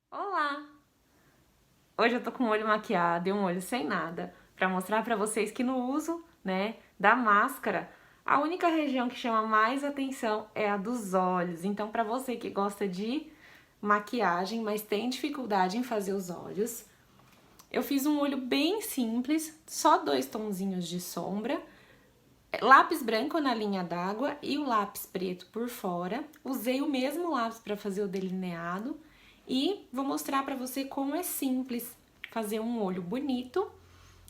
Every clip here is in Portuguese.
Olá! Hoje eu tô com o olho maquiado e um olho sem nada, pra mostrar pra vocês que no uso, da máscara, a única região que chama mais atenção é a dos olhos. Então, pra você que gosta de maquiagem, mas tem dificuldade em fazer os olhos, eu fiz um olho bem simples, só 2 tonzinhos de sombra, lápis branco na linha d'água e o lápis preto por fora. Usei o mesmo lápis para fazer o delineado e vou mostrar para você como é simples fazer um olho bonito,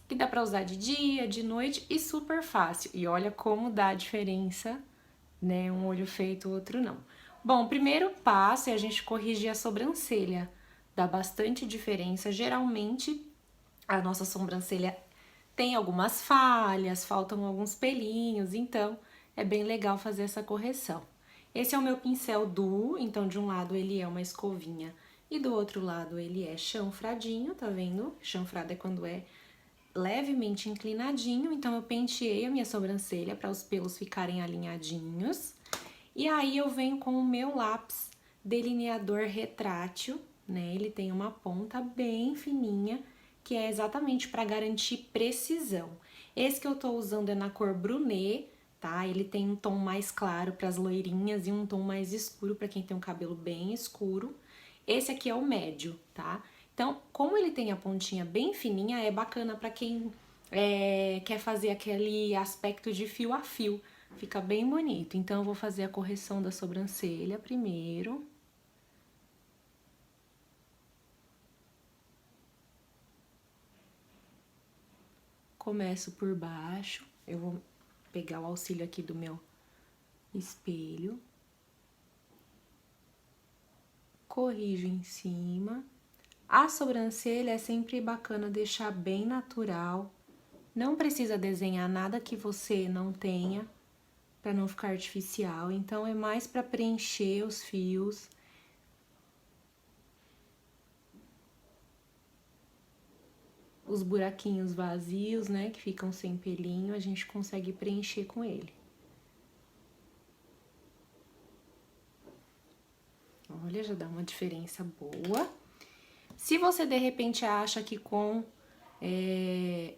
que dá para usar de dia, de noite e super fácil. E olha como dá a diferença, né? Um olho feito, o outro não. Bom, o primeiro passo é a gente corrigir a sobrancelha. Dá bastante diferença. Geralmente, a nossa sobrancelha tem algumas falhas, faltam alguns pelinhos, então é bem legal fazer essa correção. Esse é o meu pincel duo, então de um lado ele é uma escovinha e do outro lado ele é chanfradinho, tá vendo? Chanfrado é quando é levemente inclinadinho, então eu penteei a minha sobrancelha para os pelos ficarem alinhadinhos. E aí eu venho com o meu lápis delineador retrátil, né? Ele tem uma ponta bem fininha, que é exatamente para garantir precisão. Esse que eu tô usando é na cor Brunet, tá? Ele tem um tom mais claro para as loirinhas e um tom mais escuro para quem tem um cabelo bem escuro. Esse aqui é o médio, tá? Então, como ele tem a pontinha bem fininha, é bacana para quem quer fazer aquele aspecto de fio a fio. Fica bem bonito. Então, eu vou fazer a correção da sobrancelha primeiro. Começo por baixo. Eu vou pegar o auxílio aqui do meu espelho. Corrijo em cima. A sobrancelha é sempre bacana deixar bem natural. Não precisa desenhar nada que você não tenha, para não ficar artificial. Então, é mais para preencher os fios. Os buraquinhos vazios, né, que ficam sem pelinho, a gente consegue preencher com ele. Olha, já dá uma diferença boa. Se você, de repente, acha que com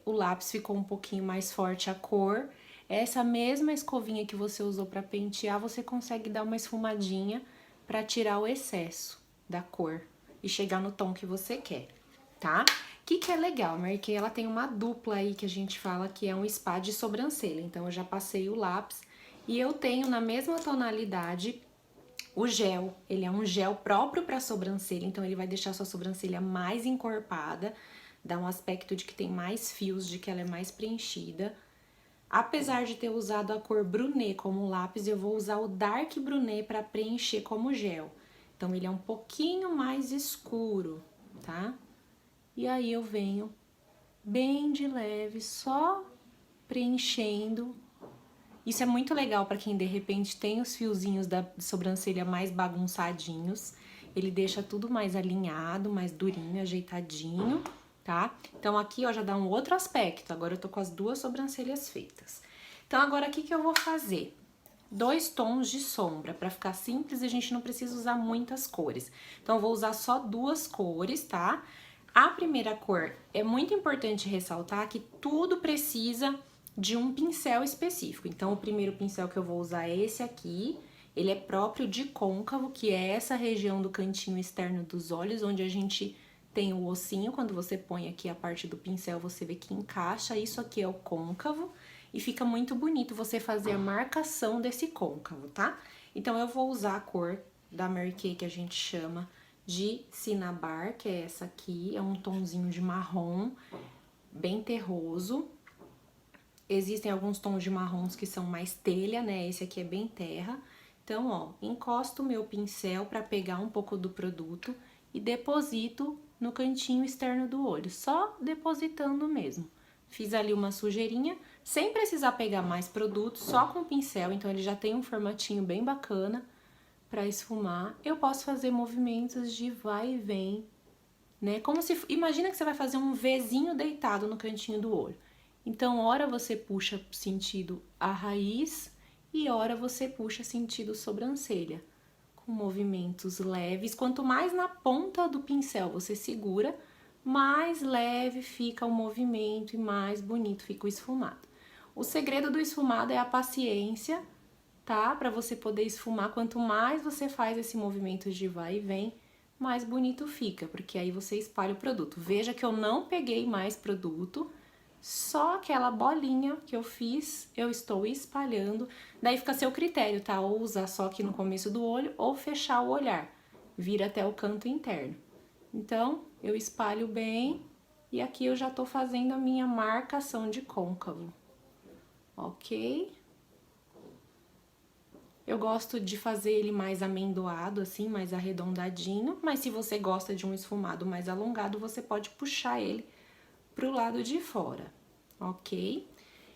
o lápis ficou um pouquinho mais forte a cor, essa mesma escovinha que você usou para pentear, você consegue dar uma esfumadinha para tirar o excesso da cor e chegar no tom que você quer, tá? O que é legal? A Mary Kay, ela tem uma dupla aí que a gente fala que é um spa de sobrancelha. Então, eu já passei o lápis e eu tenho na mesma tonalidade o gel. Ele é um gel próprio para sobrancelha, então ele vai deixar sua sobrancelha mais encorpada, dá um aspecto de que tem mais fios, de que ela é mais preenchida. Apesar de ter usado a cor Brunet como lápis, eu vou usar o Dark Brunet para preencher como gel. Então, ele é um pouquinho mais escuro, tá? E aí eu venho bem de leve, só preenchendo. Isso é muito legal para quem de repente tem os fiozinhos da sobrancelha mais bagunçadinhos. Ele deixa tudo mais alinhado, mais durinho, ajeitadinho, tá? Então aqui, ó, já dá um outro aspecto. Agora eu tô com as duas sobrancelhas feitas. Então agora o que eu vou fazer? 2 tons de sombra, para ficar simples, a gente não precisa usar muitas cores. Então, eu vou usar só 2 cores, tá? A primeira cor, é muito importante ressaltar que tudo precisa de um pincel específico. Então, o primeiro pincel que eu vou usar é esse aqui. Ele é próprio de côncavo, que é essa região do cantinho externo dos olhos, onde a gente tem o ossinho. Quando você põe aqui a parte do pincel, você vê que encaixa. Isso aqui é o côncavo. E fica muito bonito você fazer a marcação desse côncavo, tá? Então, eu vou usar a cor da Mary Kay, que a gente chama de Cinnabar, que é essa aqui. É um tonzinho de marrom, bem terroso. Existem alguns tons de marrons que são mais telha, né? Esse aqui é bem terra. Então, ó, encosto o meu pincel para pegar um pouco do produto e deposito no cantinho externo do olho, só depositando mesmo. Fiz ali uma sujeirinha, sem precisar pegar mais produto, só com o pincel, então ele já tem um formatinho bem bacana para esfumar. Eu posso fazer movimentos de vai e vem, né? Como se, imagina que você vai fazer um Vzinho deitado no cantinho do olho. Então, ora você puxa sentido a raiz e ora você puxa sentido sobrancelha, com com movimentos leves. Quanto mais na ponta do pincel você segura, mais leve fica o movimento e mais bonito fica o esfumado. O segredo do esfumado é a paciência, tá? Para você poder esfumar, quanto mais você faz esse movimento de vai e vem, mais bonito fica, porque aí você espalha o produto. Veja que eu não peguei mais produto, só aquela bolinha que eu fiz, eu estou espalhando. Daí fica a seu critério, tá? Ou usar só aqui no começo do olho, ou fechar o olhar, vir até o canto interno. Então, eu espalho bem, e aqui eu já tô fazendo a minha marcação de côncavo, ok? Eu gosto de fazer ele mais amendoado, assim, mais arredondadinho, mas se você gosta de um esfumado mais alongado, você pode puxar ele pro lado de fora, ok?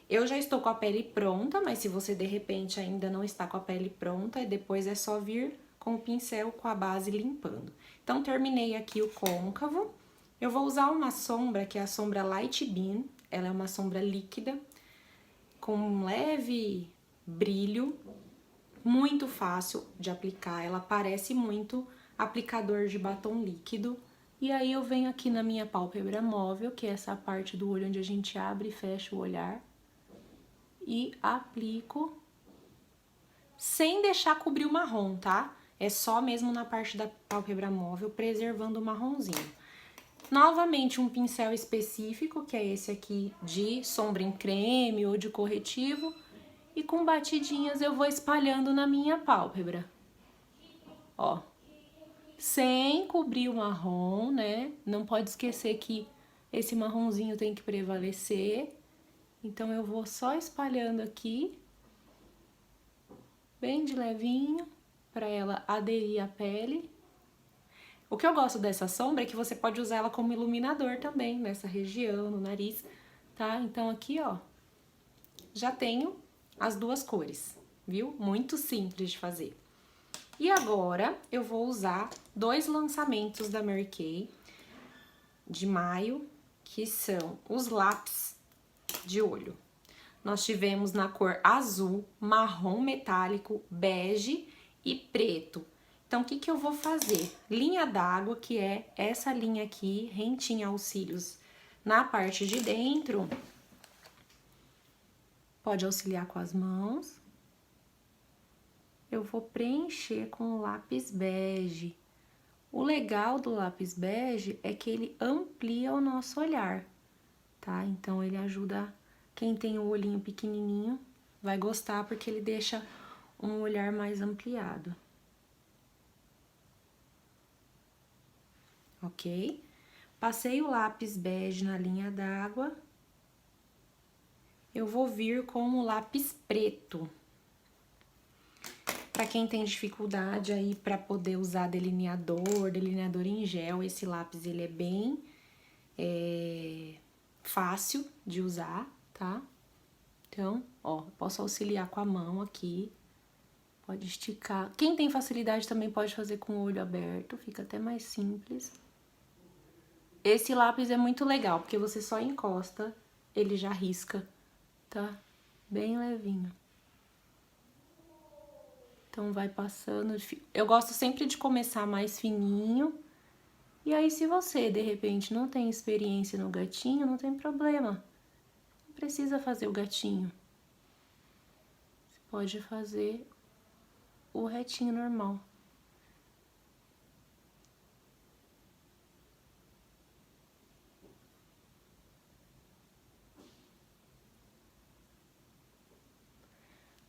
Eu já estou com a pele pronta, mas se você de repente ainda não está com a pele pronta, depois é só vir com o pincel com a base limpando. Então, terminei aqui o côncavo. Eu vou usar uma sombra, que é a sombra Light Beam, ela é uma sombra líquida, com um leve brilho, muito fácil de aplicar, ela parece muito aplicador de batom líquido. E aí eu venho aqui na minha pálpebra móvel, que é essa parte do olho onde a gente abre e fecha o olhar, e aplico sem deixar cobrir o marrom, tá? É só mesmo na parte da pálpebra móvel, preservando o marronzinho. Novamente um pincel específico, que é esse aqui de sombra em creme ou de corretivo, e com batidinhas eu vou espalhando na minha pálpebra, ó, sem cobrir o marrom, né? Não pode esquecer que esse marronzinho tem que prevalecer, então eu vou só espalhando aqui, bem de levinho, para ela aderir à pele. O que eu gosto dessa sombra é que você pode usar ela como iluminador também, nessa região, no nariz, tá? Então aqui, ó, já tenho as duas cores, viu? Muito simples de fazer. E agora, eu vou usar dois lançamentos da Mary Kay de maio, que são os lápis de olho. Nós tivemos na cor azul, marrom metálico, bege e preto. Então, o que que eu vou fazer? Linha d'água, que é essa linha aqui, rentinha aos cílios, na parte de dentro. Pode auxiliar com as mãos. Eu vou preencher com o lápis bege. O legal do lápis bege é que ele amplia o nosso olhar, tá? Então, ele ajuda quem tem o olhinho pequenininho, vai gostar porque ele deixa um olhar mais ampliado. Ok? Passei o lápis bege na linha d'água. Eu vou vir com o lápis preto. Para quem tem dificuldade aí para poder usar delineador em gel, esse lápis ele é bem fácil de usar, tá? Então, ó, posso auxiliar com a mão aqui, pode esticar. Quem tem facilidade também pode fazer com o olho aberto, fica até mais simples. Esse lápis é muito legal, porque você só encosta, ele já risca, tá? Bem levinho. Então, vai passando. Eu gosto sempre de começar mais fininho. E aí, se você, de repente, não tem experiência no gatinho, não tem problema. Não precisa fazer o gatinho. Você pode fazer o retinho normal.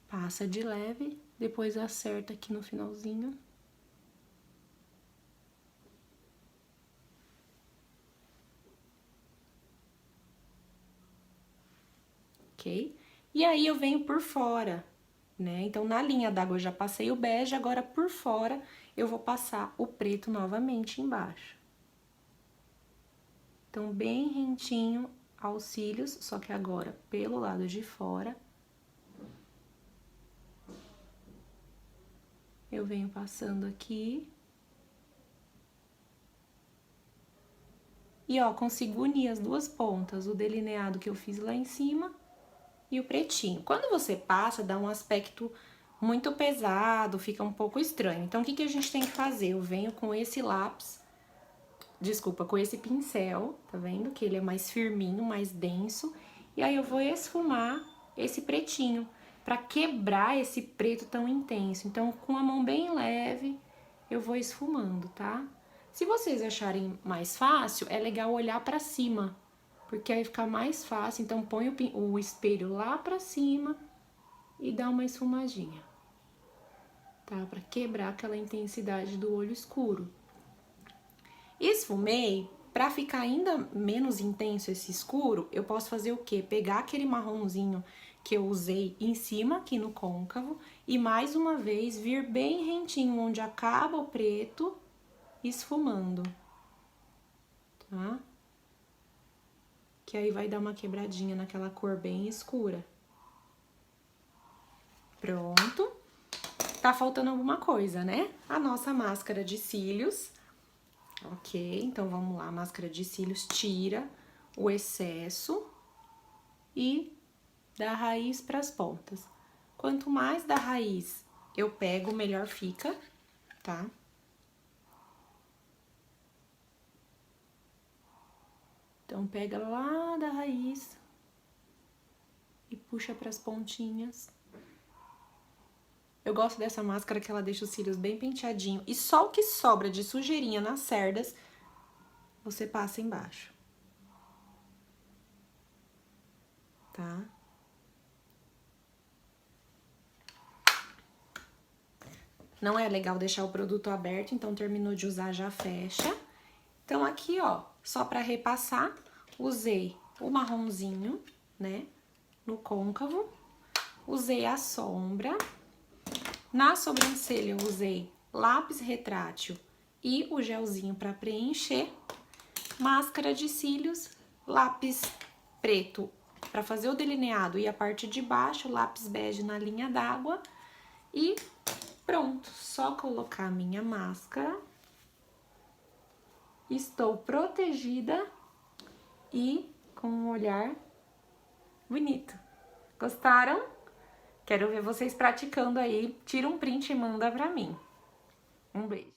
Passa de leve, depois acerta aqui no finalzinho. Ok? E aí, eu venho por fora, né? Então, na linha d'água eu já passei o bege, agora por fora eu vou passar o preto novamente embaixo. Então, bem rentinho aos cílios, só que agora pelo lado de fora. Eu venho passando aqui. E, ó, consigo unir as duas pontas, o delineado que eu fiz lá em cima e o pretinho. Quando você passa, dá um aspecto muito pesado, fica um pouco estranho. Então, o que a gente tem que fazer? Eu venho com esse lápis, desculpa, com esse pincel, tá vendo? Que ele é mais firminho, mais denso. E aí eu vou esfumar esse pretinho, pra quebrar esse preto tão intenso. Então, com a mão bem leve, eu vou esfumando, tá? Se vocês acharem mais fácil, é legal olhar pra cima, porque aí fica mais fácil. Então, põe o espelho lá pra cima e dá uma esfumadinha, tá? Pra quebrar aquela intensidade do olho escuro. Esfumei, pra ficar ainda menos intenso esse escuro, eu posso fazer o quê? Pegar aquele marronzinho que eu usei em cima, aqui no côncavo, e mais uma vez vir bem rentinho, onde acaba o preto, esfumando, tá? Que aí vai dar uma quebradinha naquela cor bem escura. Pronto. Tá faltando alguma coisa, né? A nossa máscara de cílios. Ok, então vamos lá. A máscara de cílios tira o excesso e da raiz para as pontas. Quanto mais da raiz eu pego, melhor fica, tá? Então, pega lá da raiz e puxa para as pontinhas. Eu gosto dessa máscara que ela deixa os cílios bem penteadinho. E só o que sobra de sujeirinha nas cerdas, você passa embaixo. Tá? Não é legal deixar o produto aberto, então terminou de usar, já fecha. Então, aqui, ó, só pra repassar, usei o marronzinho, né, no côncavo. Usei a sombra. Na sobrancelha, eu usei lápis retrátil e o gelzinho pra preencher. Máscara de cílios, lápis preto pra fazer o delineado e a parte de baixo, lápis bege na linha d'água. E pronto, só colocar a minha máscara. Estou protegida e com um olhar bonito. Gostaram? Quero ver vocês praticando aí. Tira um print e manda pra mim. Um beijo.